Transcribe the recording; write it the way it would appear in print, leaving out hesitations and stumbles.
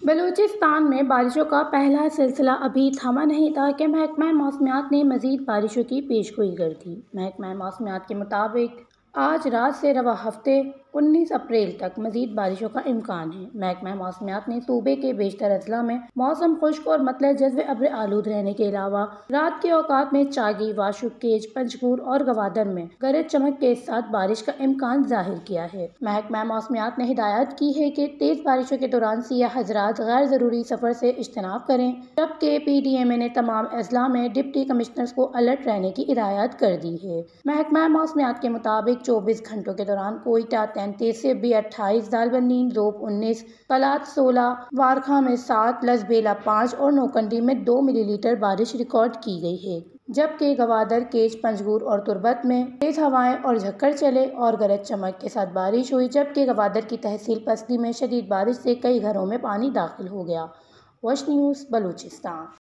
بلوچستان میں بارشوں کا پہلا سلسلہ ابھی تھما نہیں تھا کہ محکمہ موسمیات نے مزید بارشوں کی پیشگوئی کر دی۔ محکمہ موسمیات کے مطابق آج رات سے رواں ہفتے 19 اپریل تک مزید بارشوں کا امکان ہے۔ محکمہ موسمیات نے صوبے کے بیشتر اضلاع میں موسم خشک اور مطلع جزو ابر آلود رہنے کے علاوہ رات کے اوقات میں چاگی، واشو، کیج، پنجگور اور گوادر میں گرج چمک کے ساتھ بارش کا امکان ظاہر کیا ہے۔ محکمہ موسمیات نے ہدایت کی ہے کہ تیز بارشوں کے دوران سیاح حضرات غیر ضروری سفر سے اجتناب کریں، جبکہ پی ڈی ایم اے نے تمام اضلاع میں ڈپٹی کمشنرز کو الرٹ رہنے کی ہدایت کر دی ہے۔ محکمہ موسمیات کے مطابق 24 گھنٹوں کے دوران کوئٹہ 33، سربی 28، دالبندی ذوب 19، کلات 16، وارکھا میں 7، لسبیلا 5 اور نوکنڈی میں 2 ملی لیٹر بارش ریکارڈ کی گئی ہے، جبکہ گوادر، کیج، پنجگور اور تربت میں تیز ہوائیں اور جھکڑ چلے اور گرج چمک کے ساتھ بارش ہوئی، جبکہ گوادر کی تحصیل پستی میں شدید بارش سے کئی گھروں میں پانی داخل ہو گیا۔ وش نیوز، بلوچستان۔